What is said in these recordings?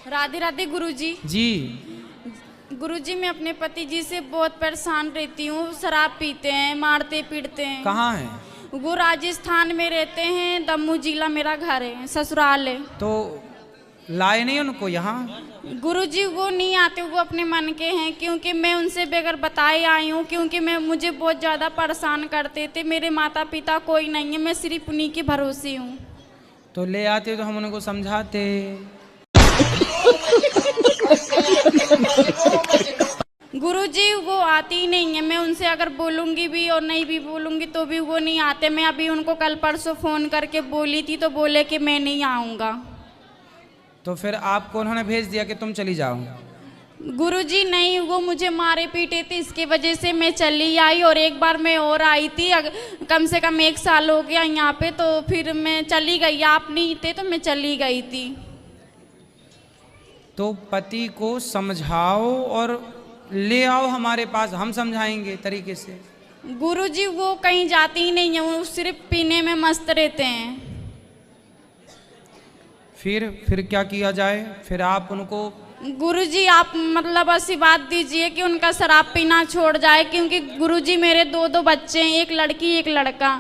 राधे राधे गुरुजी। जी। गुरुजी, मैं अपने पति जी से बहुत परेशान रहती हूँ। शराब पीते हैं, मारते पीटते हैं। कहाँ है? वो राजस्थान में रहते हैं, दमू जिला मेरा घर है, ससुराल है। तो लाए नहीं उनको यहाँ? गुरुजी वो नहीं आते, वो अपने मन के हैं, क्योंकि मैं उनसे बगैर बताए आई हूँ, क्योंकि मुझे बहुत ज़्यादा परेशान करते थे। मेरे माता पिता कोई नहीं है, मैं सिर्फ उन्हीं के भरोसे हूँ। तो ले आते तो हम उनको समझाते। गुरुजी वो आती ही नहीं है। मैं उनसे अगर बोलूँगी भी और नहीं भी बोलूँगी तो भी वो नहीं आते। मैं अभी उनको कल परसों फ़ोन करके बोली थी तो बोले कि मैं नहीं आऊँगा। तो फिर आपको उन्होंने भेज दिया कि तुम चली जाओ? गुरुजी नहीं, वो मुझे मारे पीटे थे, इसकी वजह से मैं चली आई। और एक बार मैं और आई थी, कम से कम 1 साल हो गया यहाँ पे, तो फिर मैं चली गई। आप नहीं थे तो मैं चली गई थी। तो पति को समझाओ और ले आओ हमारे पास, हम समझाएंगे तरीके से। गुरुजी वो कहीं जाती ही नहीं है, वो सिर्फ पीने में मस्त रहते हैं। फिर क्या किया जाए? फिर आप उनको गुरुजी आप मतलब आशीर्वाद दीजिए कि उनका शराब पीना छोड़ जाए, क्योंकि गुरुजी मेरे 2 बच्चे हैं, एक लड़की एक लड़का।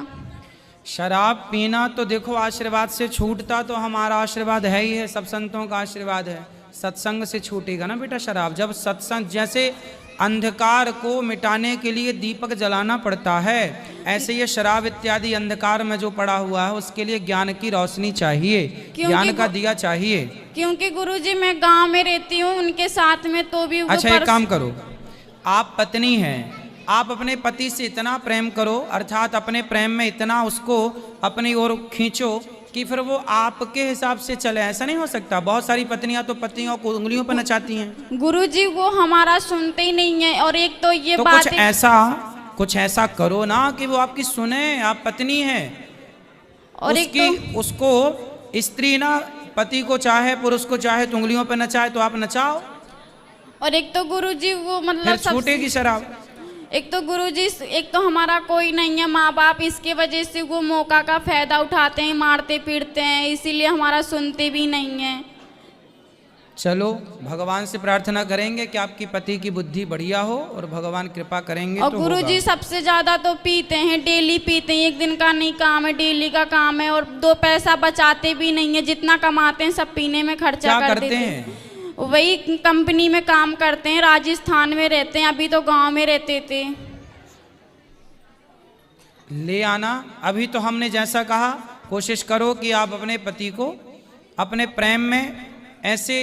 शराब पीना तो देखो आशीर्वाद से छूटता तो हमारा आशीर्वाद है ही है, सब संतों का आशीर्वाद है। सत्संग से छूटेगा ना बेटा शराब? जब सत्संग, जैसे अंधकार को मिटाने के लिए दीपक जलाना पड़ता है, ऐसे ये शराब इत्यादि अंधकार में जो पड़ा हुआ है उसके लिए ज्ञान की रोशनी चाहिए, ज्ञान का दिया चाहिए। क्योंकि गुरुजी मैं गांव में रहती हूँ उनके साथ में, तो भी अच्छा एक काम करो, आप पत्नी हैं, आप अपने पति से इतना प्रेम करो, अर्थात अपने प्रेम में इतना उसको अपनी ओर खींचो कि फिर वो आपके हिसाब से चले। ऐसा नहीं हो सकता? बहुत सारी पत्नियां तो पतियों को उंगलियों पर नचाती हैं। गुरुजी वो हमारा सुनते ही नहीं है। और एक तो ये तो बात कुछ ऐसा करो ना कि वो आपकी सुने। आप पत्नी हैं और उसकी, उसको स्त्री ना पति को चाहे पुरुष को चाहे तो उंगलियों पर नचाए, तो आप नचाओ। और एक तो गुरुजी वो मतलब फिर छूटेगी शराब। एक तो गुरुजी, एक तो हमारा कोई नहीं है माँ बाप, इसके वजह से वो मौका का फायदा उठाते हैं, मारते पीटते हैं, इसीलिए हमारा सुनते भी नहीं है। चलो भगवान से प्रार्थना करेंगे कि आपकी पति की बुद्धि बढ़िया हो और भगवान कृपा करेंगे। और तो गुरुजी सबसे ज्यादा तो पीते हैं, डेली पीते हैं, एक दिन का नहीं काम है, डेली का काम है। और 2 पैसा बचाते भी नहीं है, जितना कमाते हैं सब पीने में खर्चा कर देते हैं। वही कंपनी में काम करते हैं, राजस्थान में रहते हैं, अभी तो गांव में रहते थे। ले आना। अभी तो हमने जैसा कहा, कोशिश करो कि आप अपने पति को अपने प्रेम में ऐसे